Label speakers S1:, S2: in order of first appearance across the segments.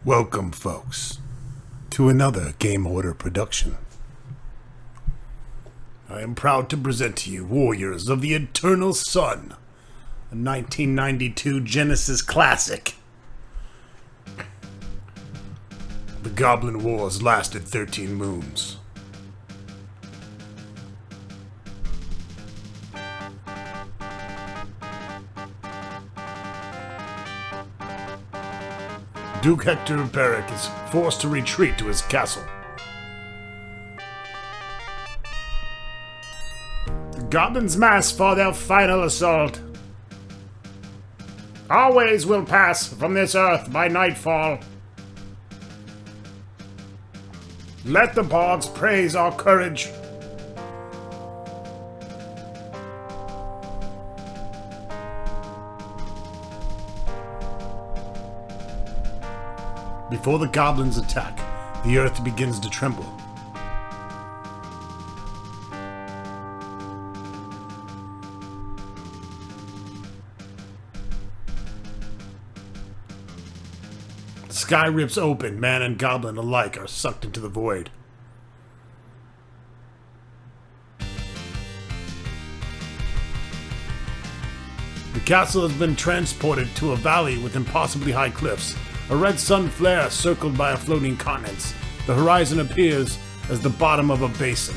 S1: Welcome, folks, to another Game Order production. I am proud to present to you Warriors of the Eternal Sun, a 1992 Genesis classic. The Goblin Wars lasted 13 moons. Duke Hector of Berwick is forced to retreat to his castle. The goblins mass for their final assault. Always will pass from this earth by nightfall. Let the bards praise our courage. Before the goblins attack, the earth begins to tremble. The sky rips open, man and goblin alike are sucked into the void. The castle has been transported to a valley with impossibly high cliffs. A red sun flare circled by a floating continent. The horizon appears as the bottom of a basin.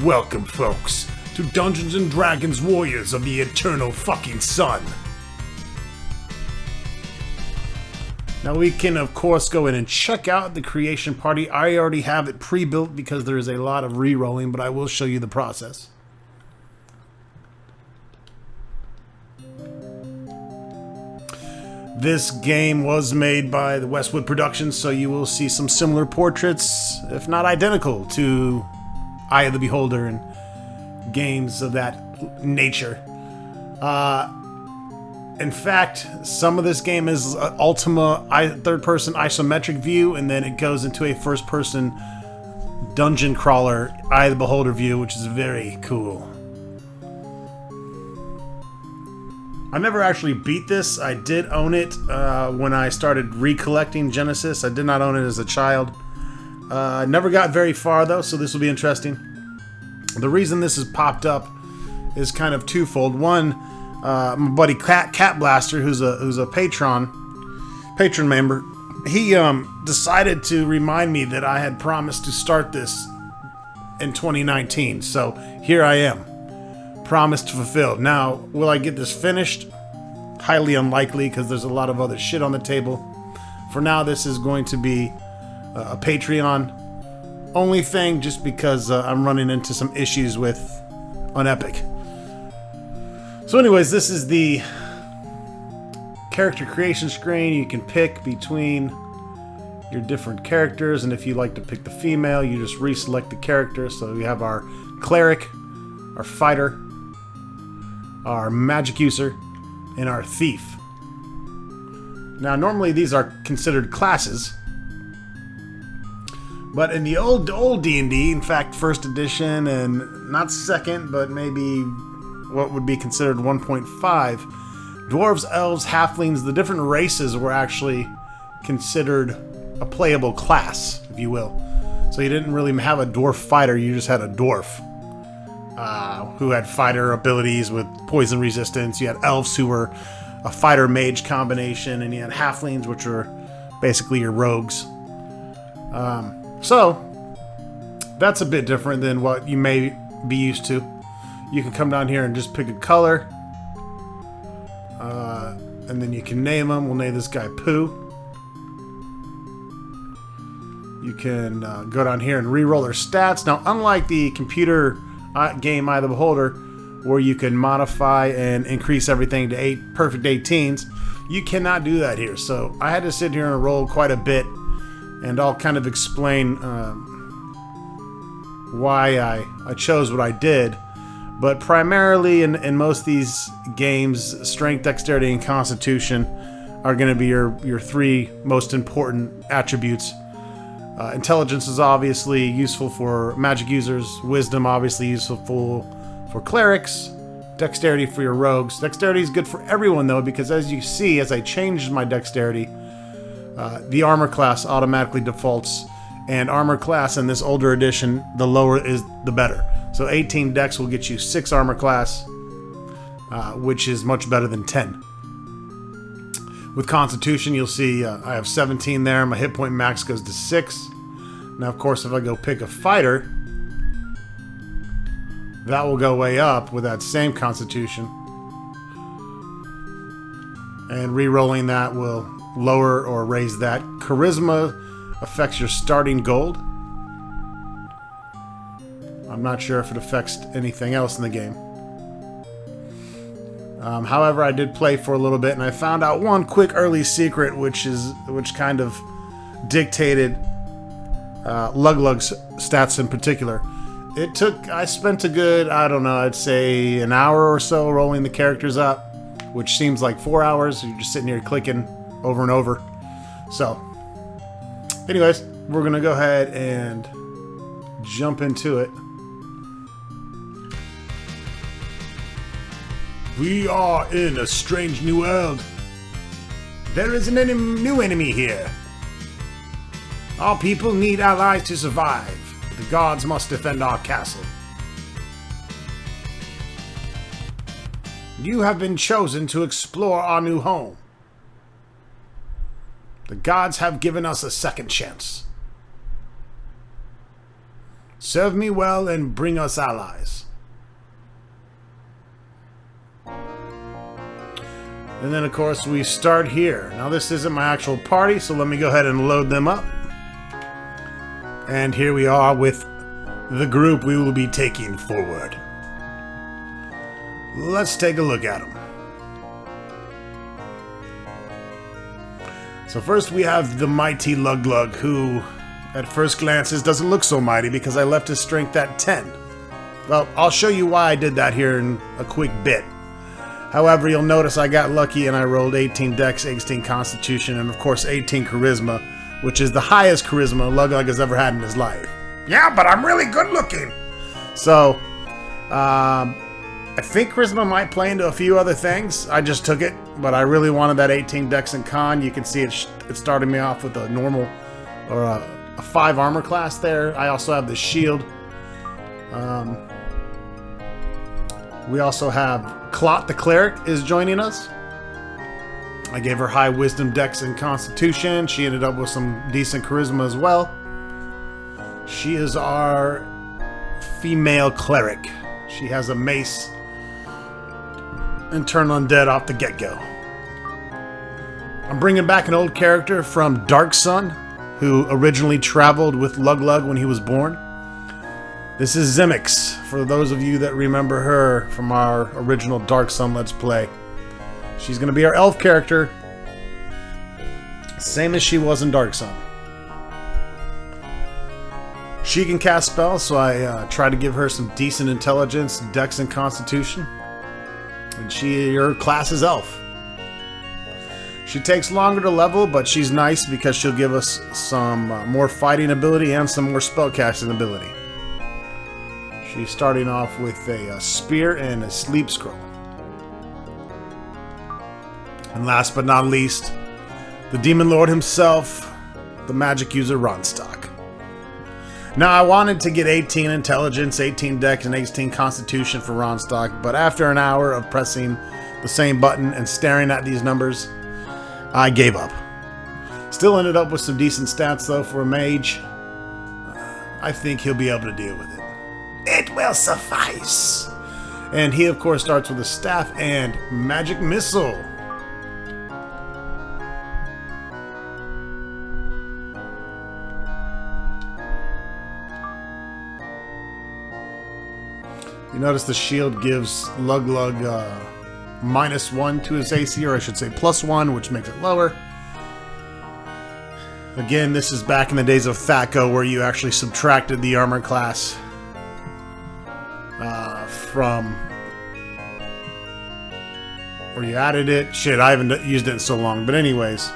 S1: Welcome, folks, to Dungeons & Dragons Warriors of the Eternal fucking Sun. Now we can, of course, go in and check out the creation party. I already have it pre-built because there is a lot of re-rolling, but I will show you the process. This game was made by the Westwood Productions, so you will see some similar portraits, if not identical, to Eye of the Beholder and games of that nature. In fact, some of this game is Ultima third-person isometric view, and then it goes into a first-person dungeon crawler Eye of the Beholder view, which is very cool. I never actually beat this. I did own it when I started recollecting Genesis. I did not own it as a child. Never got very far though, so this will be interesting. The reason this has popped up is kind of twofold. One, my buddy Catblaster, who's a patron member, he decided to remind me that I had promised to start this in 2019. So here I am. Promised fulfilled. Now, will I get this finished? Highly unlikely, because there's a lot of other shit on the table. For now, this is going to be a Patreon only thing, just because I'm running into some issues with Unepic. So anyways, this is the character creation screen. You can pick between your different characters, and if you like to pick the female, you just reselect the character. So we have our cleric, our fighter, our magic user, and our thief. Now, normally these are considered classes, but in the old D&D, in fact, first edition, and not second, but maybe what would be considered 1.5, dwarves, elves, halflings, the different races were actually considered a playable class, if you will. So you didn't really have a dwarf fighter, you just had a dwarf. Who had fighter abilities with poison resistance. You had elves who were a fighter mage combination, and you had halflings, which were basically your rogues. So that's a bit different than what you may be used to. You can come down here and just pick a color, and then you can name them. We'll name this guy Pooh. You can go down here and re-roll their stats. Now, unlike the computer game Eye of the Beholder, where you can modify and increase everything to perfect 18s, you cannot do that here. So I had to sit here and roll quite a bit, and I'll kind of explain why I chose what I did. But primarily in most of these games, strength, dexterity, and constitution are going to be your three most important attributes. Intelligence is obviously useful for magic users. Wisdom obviously useful for clerics. Dexterity for your rogues. Dexterity is good for everyone though, because as you see, as I changed my dexterity, The armor class automatically defaults, and armor class in this older edition, the lower is the better. So 18 dex will get you 6 armor class, which is much better than 10. With Constitution, you'll see I have 17 there. My hit point max goes to 6. Now, of course, if I go pick a fighter, that will go way up with that same Constitution. And re-rolling that will lower or raise that. Charisma affects your starting gold. I'm not sure if it affects anything else in the game. However, I did play for a little bit, and I found out one quick early secret, which kind of dictated Luglug's stats in particular. I spent a good, I don't know, I'd say an hour or so rolling the characters up, which seems like 4 hours. You're just sitting here clicking over and over. So, anyways, we're gonna go ahead and jump into it. We are in a strange new world. There is an new enemy here. Our people need allies to survive. The gods must defend our castle. You have been chosen to explore our new home. The gods have given us a second chance. Serve me well and bring us allies. And then, of course, we start here. Now, this isn't my actual party, so let me go ahead and load them up. And here we are with the group we will be taking forward. Let's take a look at them. So first we have the mighty Luglug, who at first glances doesn't look so mighty because I left his strength at 10. Well, I'll show you why I did that here in a quick bit. However, you'll notice I got lucky and I rolled 18 Dex, 18 Constitution, and of course 18 Charisma, which is the highest Charisma Luglug has ever had in his life. Yeah, but I'm really good looking! So, I think Charisma might play into a few other things. I just took it, but I really wanted that 18 Dex and Con. You can see it started me off with a normal, or a 5 armor class there. I also have the shield. We also have Clot the Cleric is joining us. I gave her high Wisdom, Dex, and Constitution. She ended up with some decent Charisma as well. She is our female Cleric. She has a mace and turn undead off the get-go. I'm bringing back an old character from Dark Sun, who originally traveled with Luglug when he was born. This is Zimix, for those of you that remember her from our original Dark Sun Let's Play. She's going to be our elf character, same as she was in Dark Sun. She can cast spells, so I try to give her some decent intelligence, dex, and constitution. And her class is elf. She takes longer to level, but she's nice because she'll give us some more fighting ability and some more spellcasting ability. She's starting off with a spear and a sleep scroll. And last but not least, the Demon Lord himself, the magic user Ronstock. Now, I wanted to get 18 intelligence, 18 dex, and 18 constitution for Ronstock, but after an hour of pressing the same button and staring at these numbers, I gave up. Still ended up with some decent stats, though, for a mage. I think he'll be able to deal with it. It will suffice! And he, of course, starts with a staff and magic missile. You notice the shield gives Luglug -1 to his AC, or I should say +1, which makes it lower. Again, this is back in the days of THAC0, where you actually subtracted the armor class from... or you added it. Shit, I haven't used it in so long. But anyways,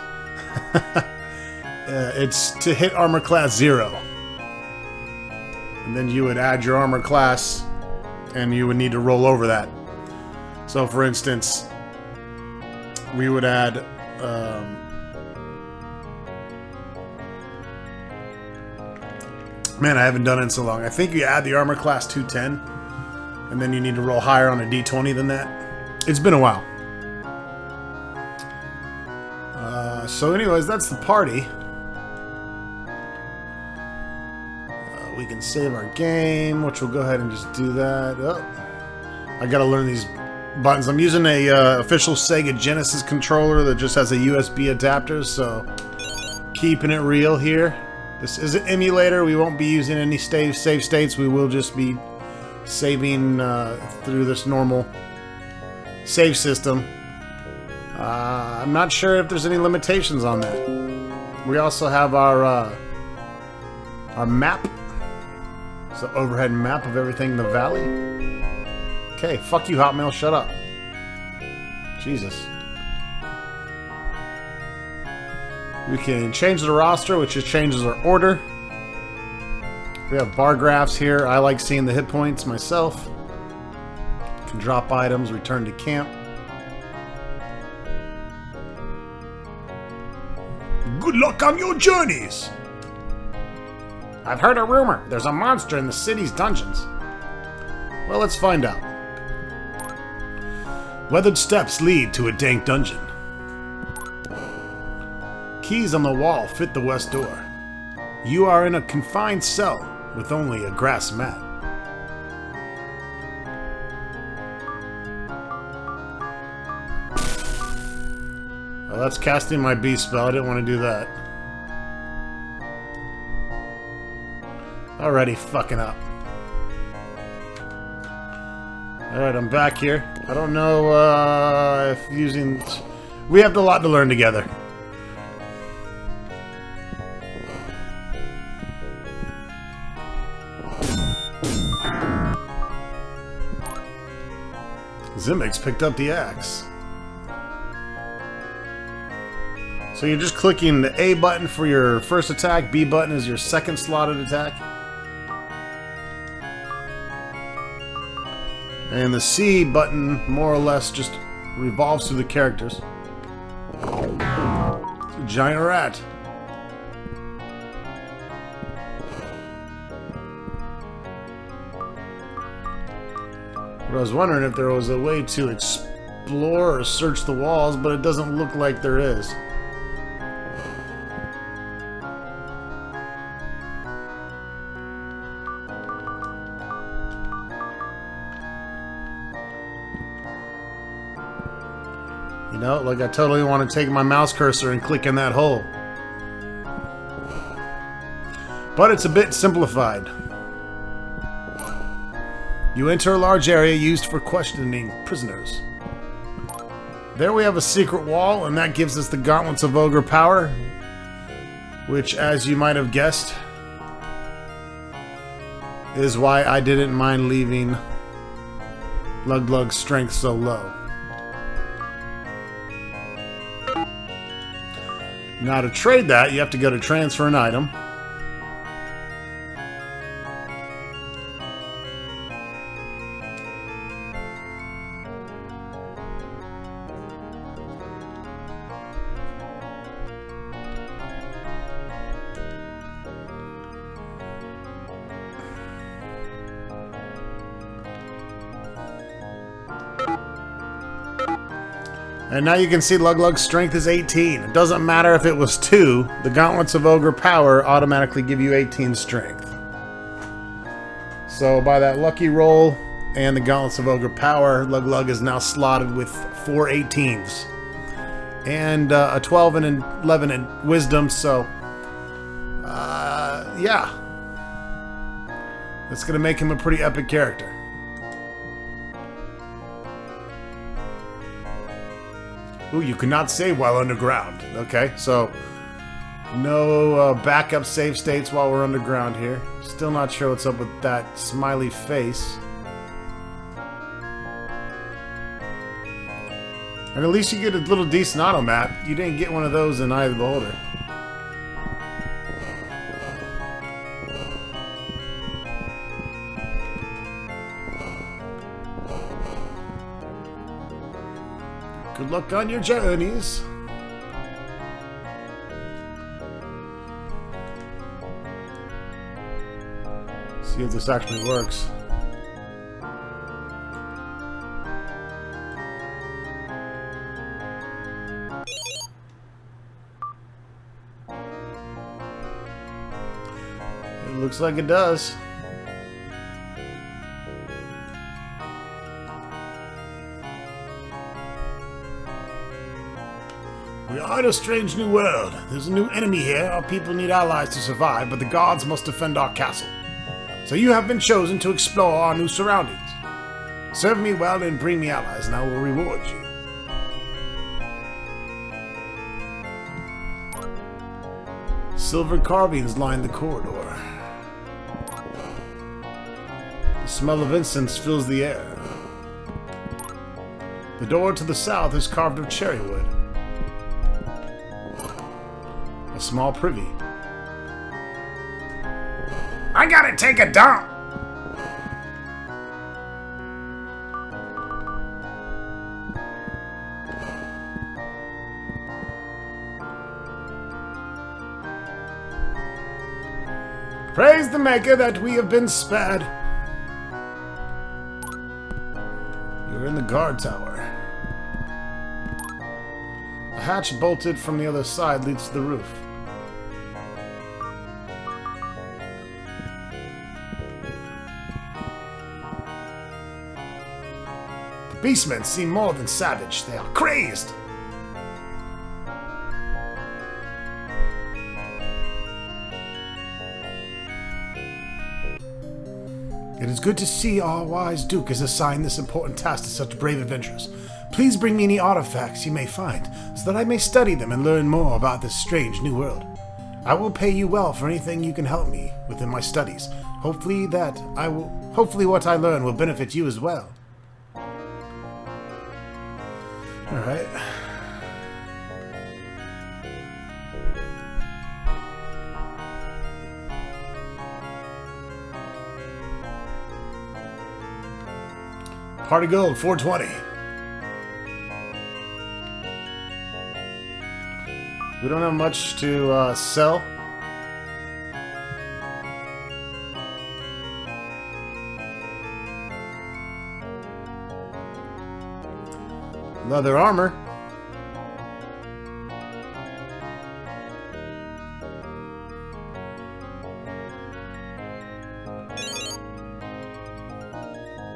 S1: it's to hit armor class 0. And then you would add your armor class, and you would need to roll over that. So, for instance, we would add Man, I haven't done it in so long. I think you add the armor class 210, and then you need to roll higher on a d20 than that. It's been a while. So anyways, that's the party. We can save our game, which we'll go ahead and just do that. Oh, I gotta learn these buttons. I'm using a official Sega Genesis controller that just has a USB adapter, so keeping it real here. This is an emulator. We won't be using any save states. We will just be saving through this normal save system. I'm not sure if there's any limitations on that. We also have our map. It's the overhead map of everything in the valley. Okay, fuck you, Hotmail. Shut up. Jesus. We can change the roster, which just changes our order. We have bar graphs here. I like seeing the hit points myself. Can drop items, return to camp. Good luck on your journeys! I've heard a rumor. There's a monster in the city's dungeons. Well, let's find out. Weathered steps lead to a dank dungeon. Keys on the wall fit the west door. You are in a confined cell with only a grass mat. Well, that's casting my beast spell. I didn't want to do that. Already fucking up. Alright, I'm back here. I don't know if using... We have a lot to learn together. Zimix picked up the axe. So you're just clicking the A button for your first attack, B button is your second slotted attack. And the C button more or less just revolves through the characters. It's a giant rat. But I was wondering if there was a way to explore or search the walls, but it doesn't look like there is. You know, like I totally want to take my mouse cursor and click in that hole. But it's a bit simplified. You enter a large area used for questioning prisoners. There we have a secret wall, and that gives us the Gauntlets of Ogre power, which, as you might have guessed, is why I didn't mind leaving Luglug's strength so low. Now to trade that, you have to go to transfer an item. And now you can see Luglug's strength is 18. It doesn't matter if it was 2. The Gauntlets of Ogre power automatically give you 18 strength. So by that lucky roll and the Gauntlets of Ogre power, Luglug is now slotted with 4 18s. And a 12 and 11 in wisdom, so... yeah. That's going to make him a pretty epic character. Ooh, you cannot save while underground. Okay, so no backup save states while we're underground here. Still not sure what's up with that smiley face. And at least you get a little decent auto map. You didn't get one of those in Eye of the Beholder. Good luck on your journeys. See if this actually works. It looks like it does. We are in a strange new world. There's a new enemy here. Our people need allies to survive, but the gods must defend our castle. So you have been chosen to explore our new surroundings. Serve me well and bring me allies, and I will reward you. Silver carvings line the corridor. The smell of incense fills the air. The door to the south is carved of cherry wood. A small privy. I gotta take a dump! Praise the Maker that we have been spared. You're in the guard tower. A hatch bolted from the other side leads to the roof. The beastmen seem more than savage. They are crazed. It is good to see our wise Duke has assigned this important task to such brave adventurers. Please bring me any artifacts you may find, so that I may study them and learn more about this strange new world. I will pay you well for anything you can help me with in my studies. Hopefully what I learn will benefit you as well. Alright. Party gold, 420. We don't have much to sell. Leather armor.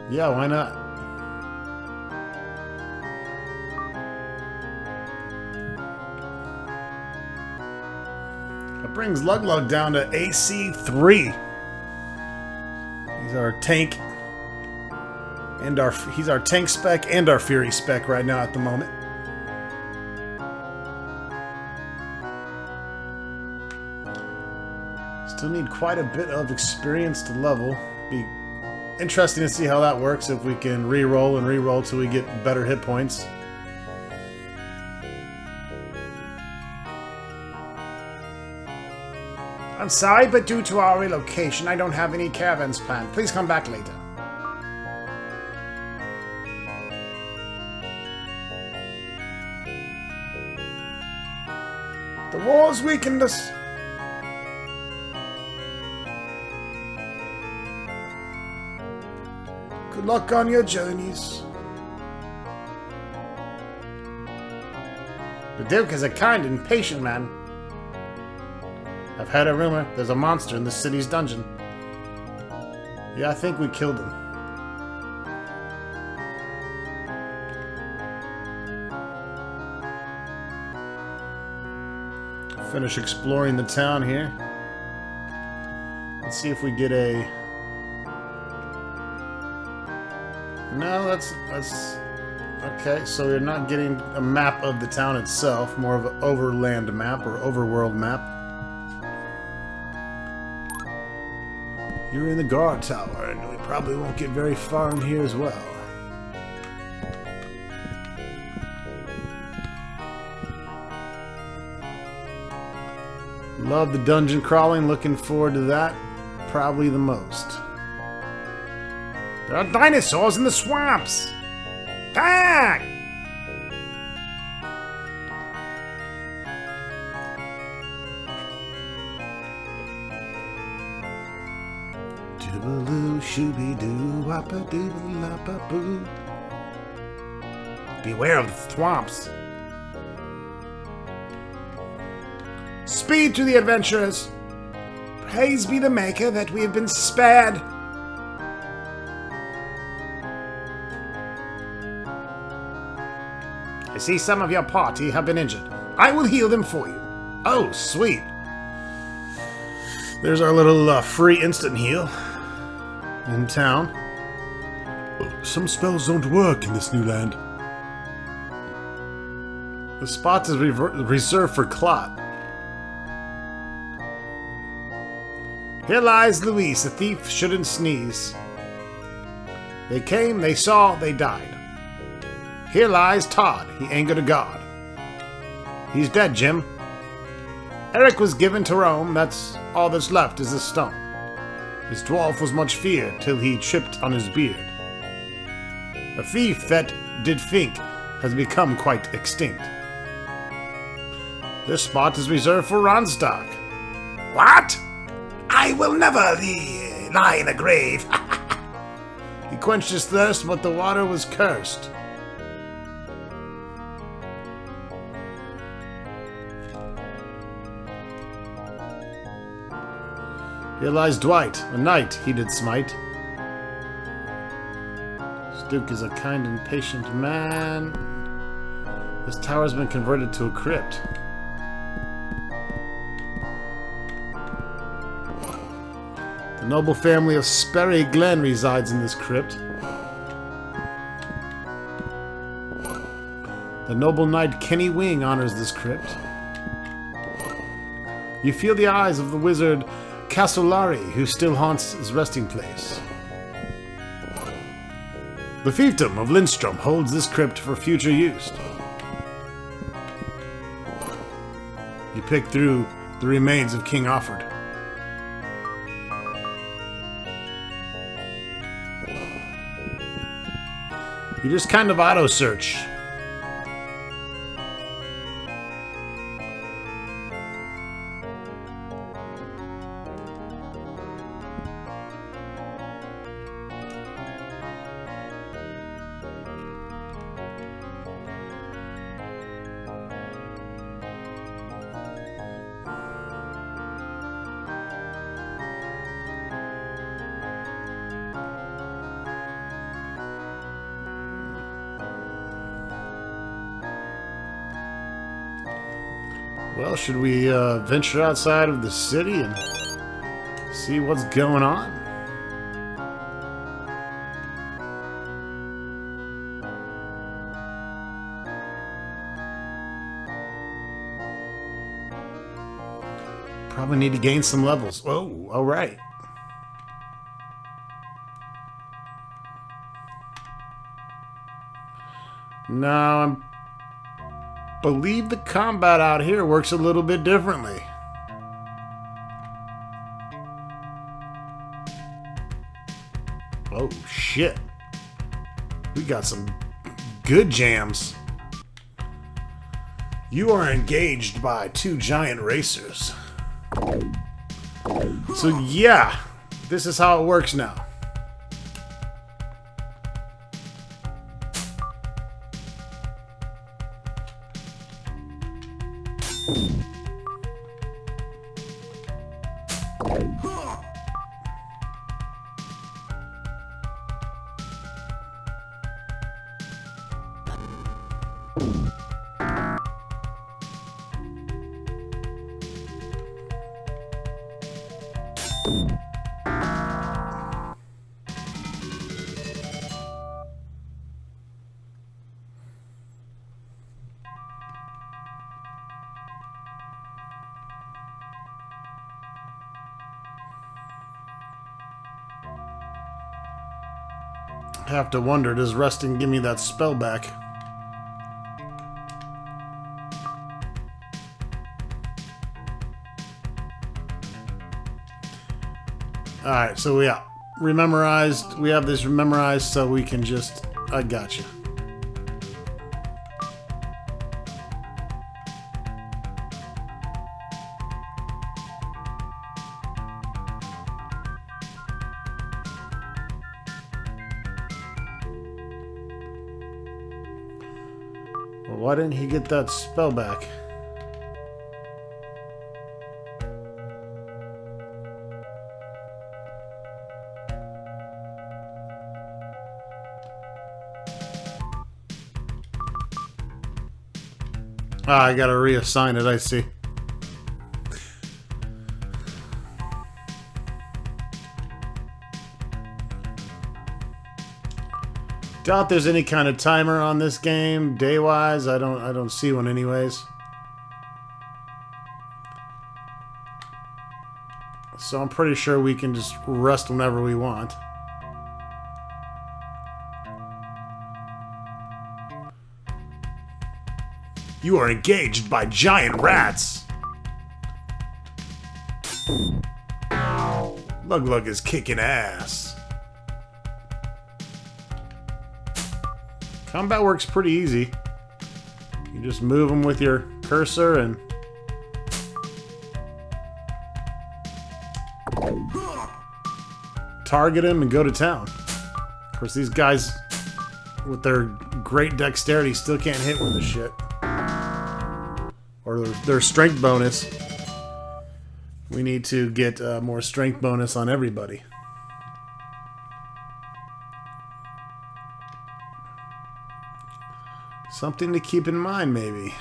S1: Yeah, why not? That brings Lug Lug down to AC3. He's our tank. And he's our tank spec and our fury spec right now at the moment. Still need quite a bit of experience to level. Be interesting to see how that works, if we can re-roll and re-roll till we get better hit points. I'm sorry, but due to our relocation, I don't have any caravans planned. Please come back later. The war's weakened us. Good luck on your journeys. The Duke is a kind and patient man. I've heard a rumor there's a monster in the city's dungeon. Yeah, I think we killed him. Finish exploring the town here. Let's see if we get a... No, that's... Okay, so we're not getting a map of the town itself, more of an overland map or overworld map. You're in the guard tower, and we probably won't get very far in here as well. Love the dungeon crawling, looking forward to that probably the most. There are dinosaurs in the swamps! Back! Doobaloo, shooby-doo, wappa-doobaloo-lappa-boo. Beware of the thwomps. Speed to the adventurers! Praise be the Maker that we have been spared! I see some of your party have been injured. I will heal them for you. Oh, sweet. There's our little free instant heal in town. Some spells don't work in this new land. The spot is reserved for Clot. Here lies Luis, a thief shouldn't sneeze. They came, they saw, they died. Here lies Todd, he angered a god. He's dead, Jim. Eric was given to Rome, that's all that's left is a stone. This dwarf was much feared till he tripped on his beard. A thief that did think has become quite extinct. This spot is reserved for Ronstock. What? I will never lie in a grave. He quenched his thirst, but the water was cursed. Here lies Dwight, a knight he did smite. This Duke is a kind and patient man. This tower's been converted to a crypt. The noble family of Sperry Glen resides in this crypt. The noble knight Kenny Wing honors this crypt. You feel the eyes of the wizard Casolari, who still haunts his resting place. The fiefdom of Lindstrom holds this crypt for future use. You pick through the remains of King Offord. You just kind of auto-search. Well, should we venture outside of the city and see what's going on? Probably need to gain some levels. Oh, all right. Now, I believe the combat out here works a little bit differently. Oh, shit. We got some good jams. You are engaged by two giant racers. So yeah, this is how it works now. I have to wonder, does resting give me that spell back? Alright, so yeah, rememorized. We have this memorized, so we can just... I got you. Why didn't he get that spell back? Ah, I gotta reassign it, I see. Doubt there's any kind of timer on this game, day-wise. I don't see one anyways. So I'm pretty sure we can just rest whenever we want. You are engaged by giant rats. Lug Lug is kicking ass. Combat works pretty easy. You just move them with your cursor and target him and go to town. Of course, these guys with their great dexterity still can't hit with the shit. Or their strength bonus. We need to get more strength bonus on everybody. Something to keep in mind, maybe.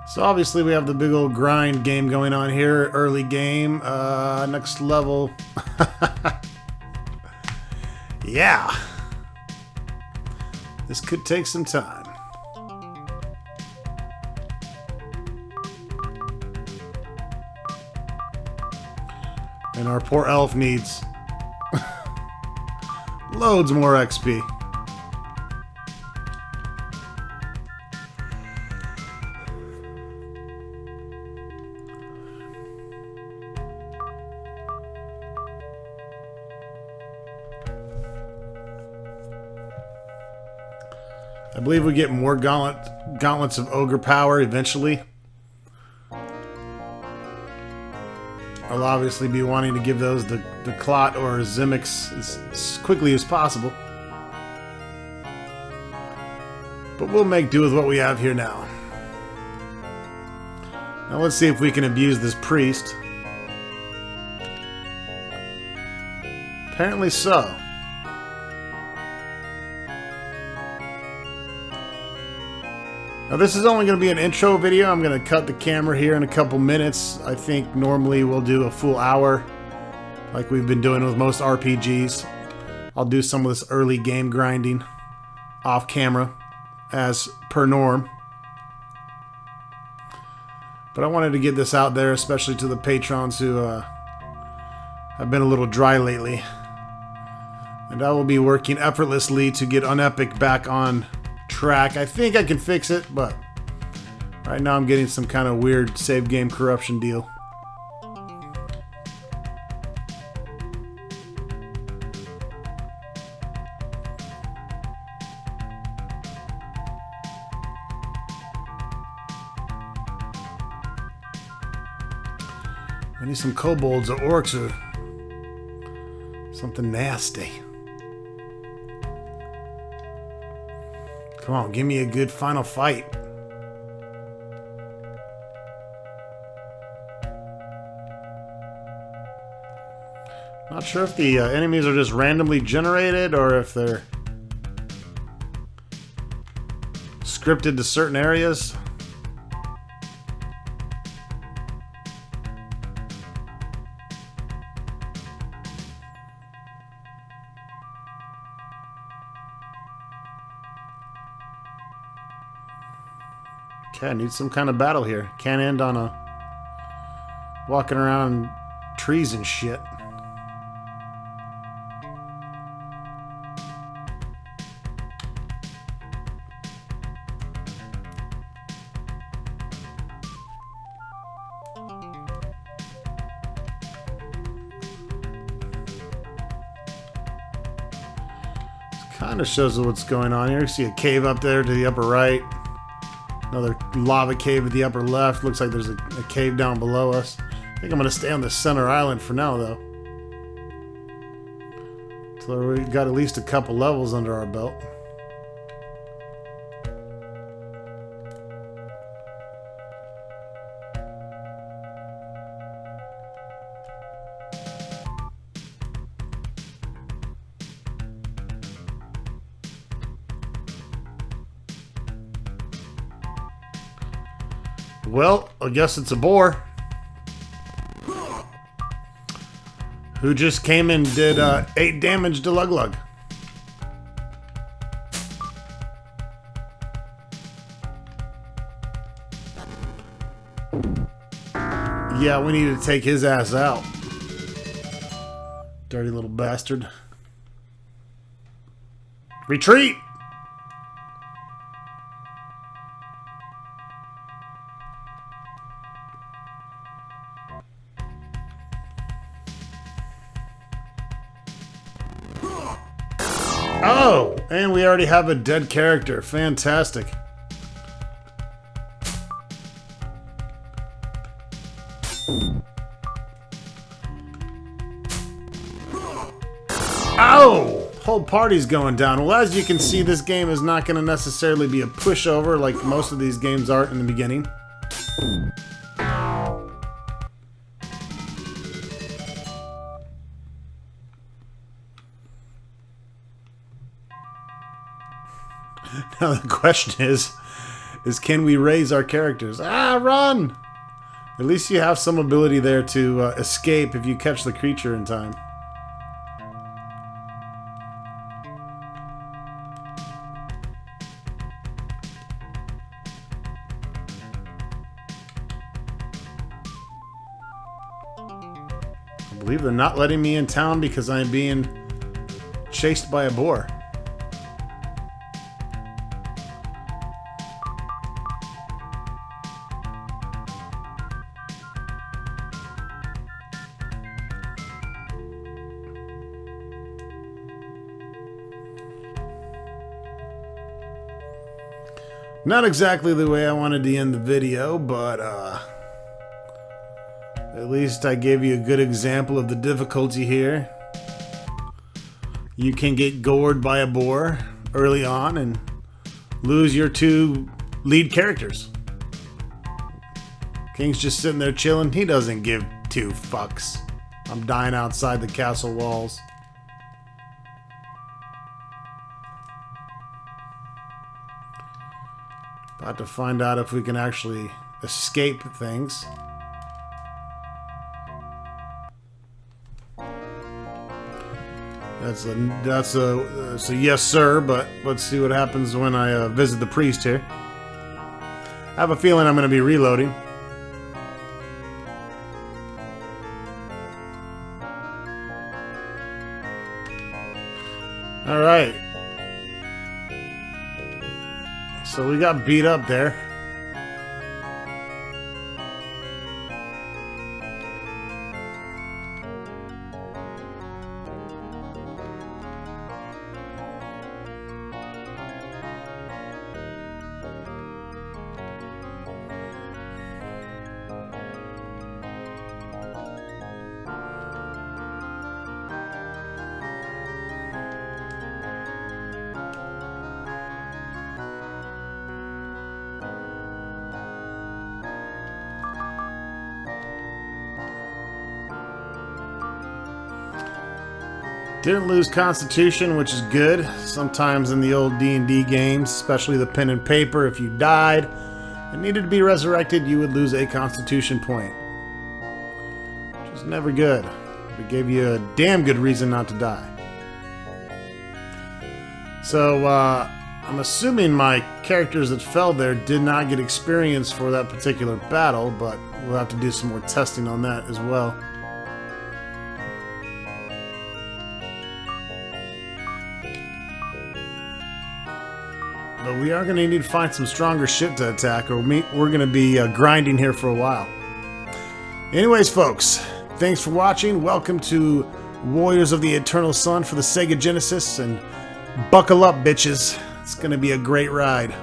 S1: So obviously we have the big old grind game going on here. Early game. Next level. Yeah. This could take some time. And our poor elf needs loads more XP. I believe we get more gauntlets of ogre power eventually. I'll obviously be wanting to give those the Clot or Zimix as quickly as possible. But we'll make do with what we have here now. Now let's see if we can abuse this priest. Apparently so. Now this is only going to be an intro video. I'm going to cut the camera here in a couple minutes. I think normally we'll do a full hour like we've been doing with most RPGs. I'll do some of this early game grinding off camera as per norm. But I wanted to get this out there, especially to the patrons who have been a little dry lately. And I will be working effortlessly to get Unepic back on track. I think I can fix it, but right now I'm getting some kind of weird save game corruption deal. I need some kobolds or orcs or something nasty. Come on, give me a good final fight. Not sure if the enemies are just randomly generated or if they're scripted to certain areas. Okay, I need some kind of battle here. Can't end on a walking around trees and shit. Kind of shows what's going on here. You see a cave up there to the upper right. Another lava cave at the upper left. Looks like there's a cave down below us. I think I'm going to stay on the center island for now, though. So we've got at least a couple levels under our belt. Well, I guess it's a boar. Who just came and did 8 damage to Lug Lug. Yeah, we need to take his ass out. Dirty little bastard. Retreat! Oh, and we already have a dead character. Fantastic. Oh! Whole party's going down. Well, as you can see, this game is not going to necessarily be a pushover like most of these games are in the beginning. Now the question is can we raise our characters? Ah, run! At least you have some ability there to escape if you catch the creature in time. I believe they're not letting me in town because I'm being chased by a boar. Not exactly the way I wanted to end the video, but at least I gave you a good example of the difficulty here. You can get gored by a boar early on and lose your 2 lead characters. King's just sitting there chilling. He doesn't give 2 fucks. I'm dying outside the castle walls. About to find out if we can actually escape things. That's a yes sir, but let's see what happens when I visit the priest here. I have a feeling I'm going to be reloading. Alright. So we got beat up there. Didn't lose Constitution, which is good. Sometimes in the old D&D games, especially the pen and paper, if you died and needed to be resurrected, you would lose a Constitution point. Which is never good. It gave you a damn good reason not to die. So, I'm assuming my characters that fell there did not get experience for that particular battle, but we'll have to do some more testing on that as well. But we are going to need to find some stronger shit to attack, or we're going to be grinding here for a while. Anyways, folks, thanks for watching. Welcome to Warriors of the Eternal Sun for the Sega Genesis, and buckle up, bitches. It's going to be a great ride.